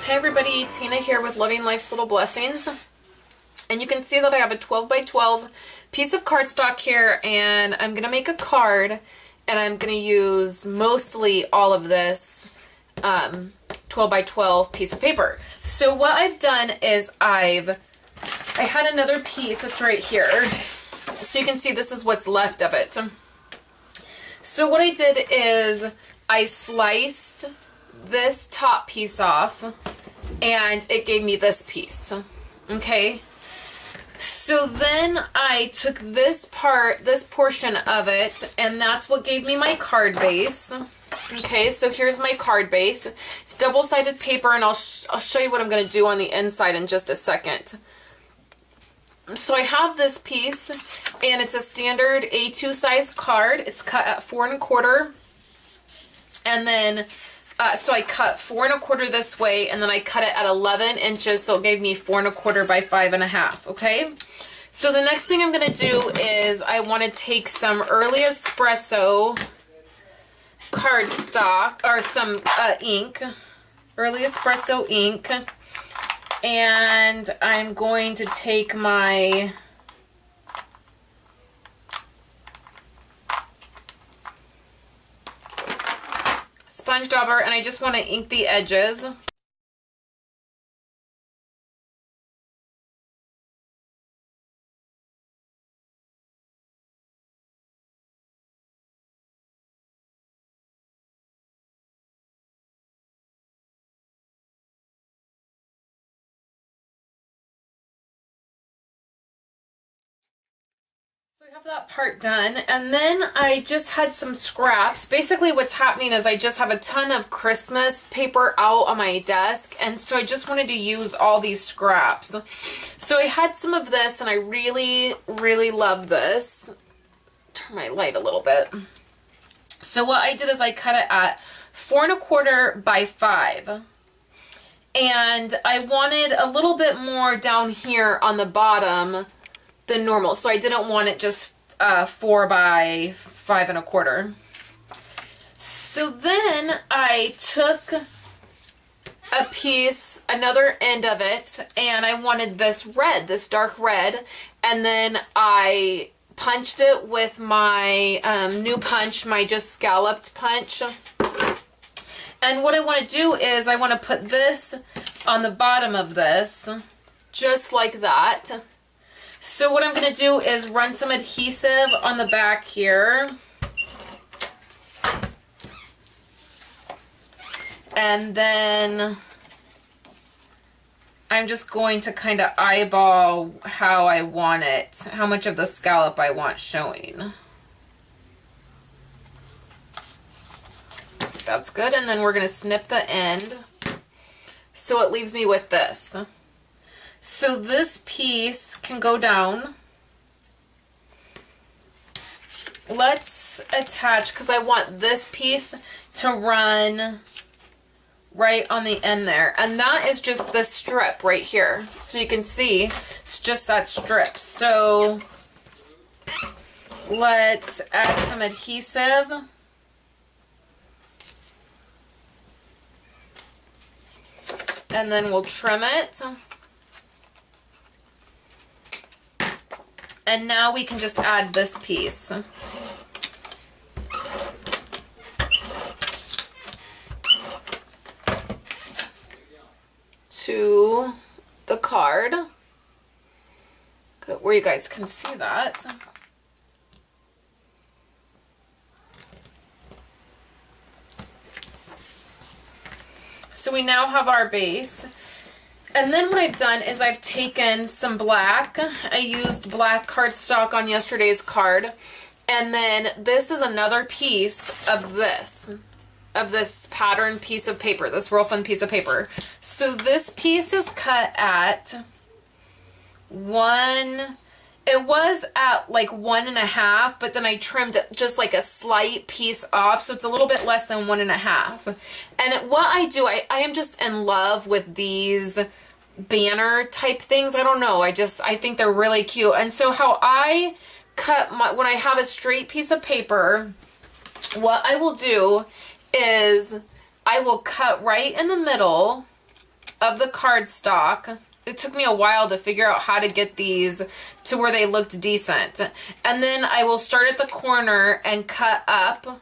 Hey everybody, Tina here with Loving Life's Little Blessings. And you can see that I have a 12 by 12 piece of cardstock here, and I'm going to make a card, and I'm going to use mostly all of this 12 by 12 piece of paper. So what I've done is I had another piece, it's right here. So you can see this is what's left of it. So what I did is I sliced this top piece off, and it gave me this piece. Okay, so then I took this portion of it, and that's what gave me my card base. Okay, so here's my card base. It's double-sided paper, and I'll show you what I'm going to do on the inside in just a second. So I have this piece, and it's a standard A2 size card. It's cut at 4 1/4, and then so I cut 4 1/4 this way, and then I cut it at 11 inches, so it gave me 4 1/4 by 5 1/2, okay? So the next thing I'm going to do is I want to take some early espresso cardstock, or some ink, early espresso ink, and I'm going to take my sponge dauber, and I just want to ink the edges. So I have that part done, and then I just had some scraps. Basically what's happening is I just have a ton of Christmas paper out on my desk, and so I just wanted to use all these scraps. So I had some of this, and I really, really love this. Turn my light a little bit. So what I did is I cut it at 4 1/4 by 5. And I wanted a little bit more down here on the bottom than normal, so I didn't want it just 4 by 5 1/4. So then I took a piece, another end of it, and I wanted this red, this dark red, and then I punched it with my new punch, my just scalloped punch. And what I want to do is I want to put this on the bottom of this, just like that. So what I'm going to do is run some adhesive on the back here. And then I'm just going to kind of eyeball how I want it, how much of the scallop I want showing. That's good. And then we're going to snip the end, so it leaves me with this. So this piece can go down. Let's attach, because I want this piece to run right on the end there. And that is just this strip right here. So you can see it's just that strip. So let's add some adhesive. And then we'll trim it. And now we can just add this piece. To the card. Good, where you guys can see that. So we now have our base. And then what I've done is I've taken some black. I used black cardstock on yesterday's card. And then this is another piece of this pattern piece of paper, this real fun piece of paper. So this piece is cut at 1, it was at like 1 1/2, but then I trimmed it just like a slight piece off, so it's a little bit less than 1 1/2. And what I do, I am just in love with these banner type things. I don't know, I think they're really cute. And so how I cut when I have a straight piece of paper, what I will do is I will cut right in the middle of the cardstock. It took me a while to figure out how to get these to where they looked decent. And then I will start at the corner and cut up.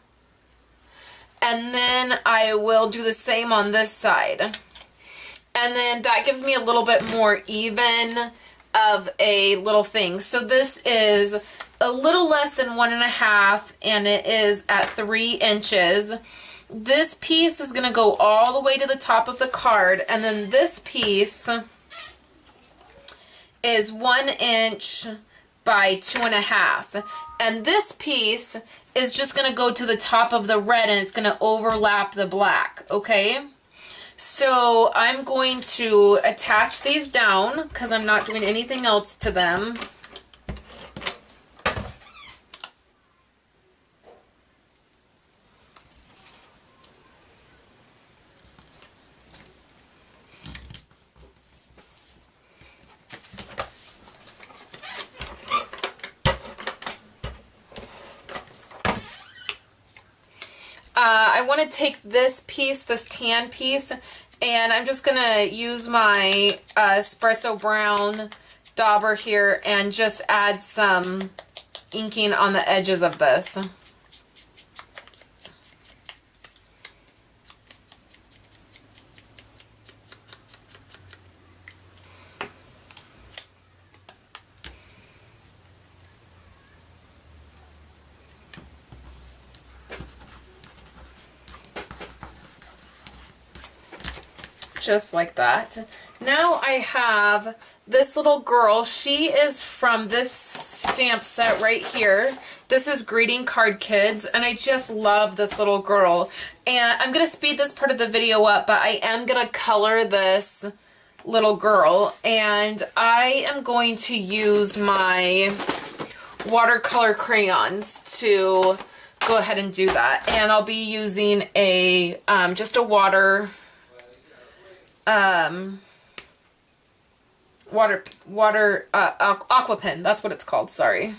And then I will do the same on this side. And then that gives me a little bit more even of a little thing. So this is a little less than 1.5, and it is at 3 inches. This piece is going to go all the way to the top of the card, and then this piece is 1 inch by 2.5. And this piece is just going to go to the top of the red, and it's going to overlap the black, okay? So I'm going to attach these down because I'm not doing anything else to them. I want to take this piece, this tan piece, and I'm just going to use my espresso brown dauber here and just add some inking on the edges of this. Just like that. Now I have this little girl. She is from this stamp set right here. This is Greeting Card Kids, and I just love this little girl. And I'm going to speed this part of the video up, but I am going to color this little girl. And I am going to use my watercolor crayons to go ahead and do that. And I'll be using a just a aqua pen. That's what it's called, sorry.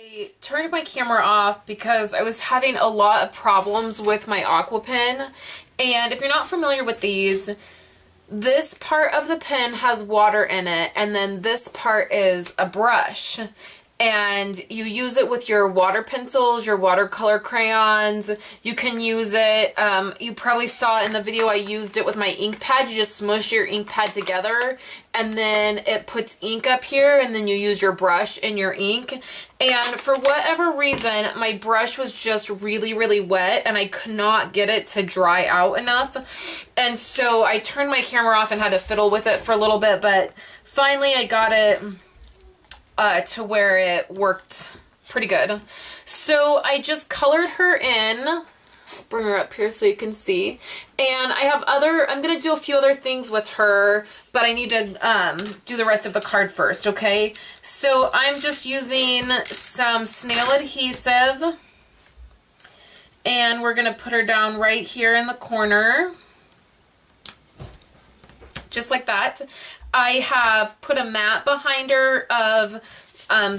I turned my camera off because I was having a lot of problems with my aqua pen. And if you're not familiar with these, this part of the pen has water in it, and then this part is a brush. And you use it with your water pencils, your watercolor crayons. You can use it, you probably saw in the video I used it with my ink pad. You just smush your ink pad together, and then it puts ink up here, and then you use your brush and your ink. And for whatever reason, my brush was just really, really wet, and I could not get it to dry out enough. And so I turned my camera off and had to fiddle with it for a little bit, but finally I got it to where it worked pretty good. So I just colored her in. Bring her up here so you can see. And I have I'm going to do a few other things with her, but I need to do the rest of the card first, okay? So I'm just using some snail adhesive, and we're going to put her down right here in the corner. Just like that. I have put a mat behind her of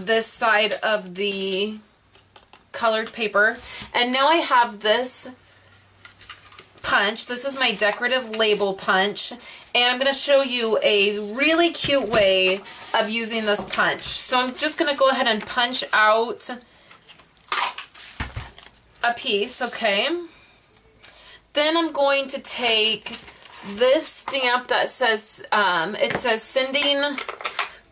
this side of the colored paper, and now I have this punch. This is my decorative label punch, and I'm going to show you a really cute way of using this punch. So I'm just going to go ahead and punch out a piece, okay? Then I'm going to take this stamp that says, it says Sending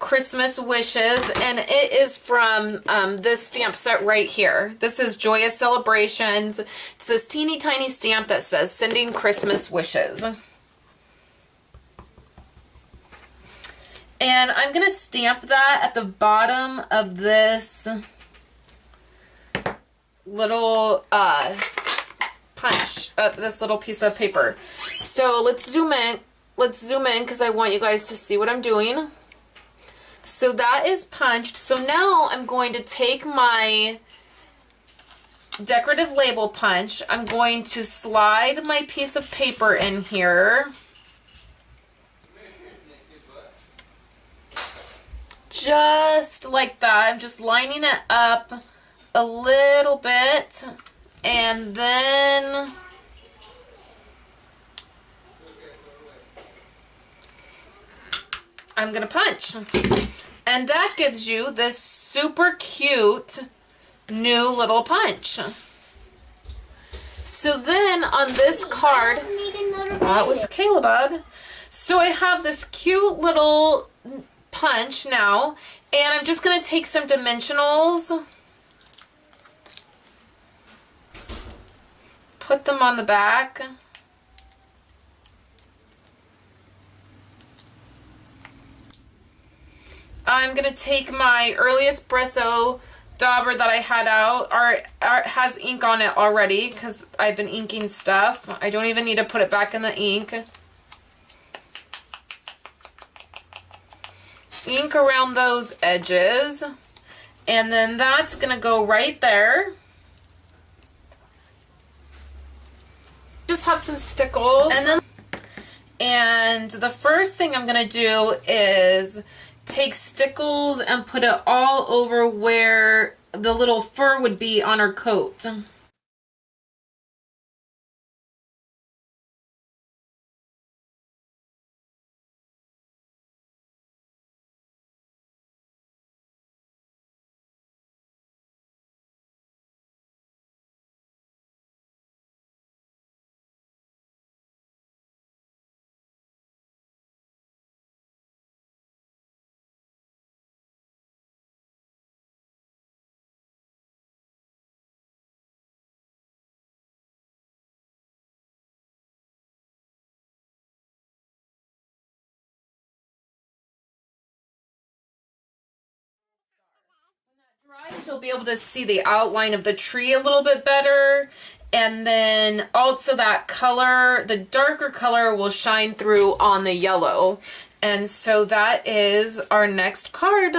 Christmas Wishes, and it is from this stamp set right here. This is Joyous Celebrations. It's this teeny tiny stamp that says Sending Christmas Wishes. And I'm going to stamp that at the bottom of this little punch, this little piece of paper. So let's zoom in because I want you guys to see what I'm doing. So that is punched. So now I'm going to take my decorative label punch. I'm going to slide my piece of paper in here. Just like that. I'm just lining it up a little bit. And then I'm going to punch. And that gives you this super cute new little punch. So then on this card, that was a Kayla bug. So I have this cute little punch now, and I'm just going to take some dimensionals, put them on the back. I'm going to take my early espresso dauber that I had out, or has ink on it already because I've been inking stuff. I don't even need to put it back in the ink. Ink around those edges. And then that's going to go right there. Just have some stickles. And the first thing I'm going to do is take stickles and put it all over where the little fur would be on her coat. You'll be able to see the outline of the tree a little bit better, and then also that color, the darker color, will shine through on the yellow. And so that is our next card.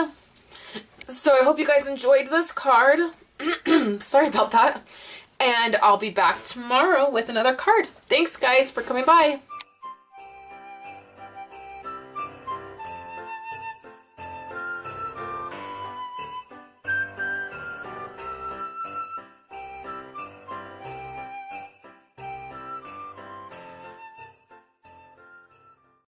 So I hope you guys enjoyed this card. Sorry about that. And I'll be back tomorrow with another card. Thanks guys for coming by.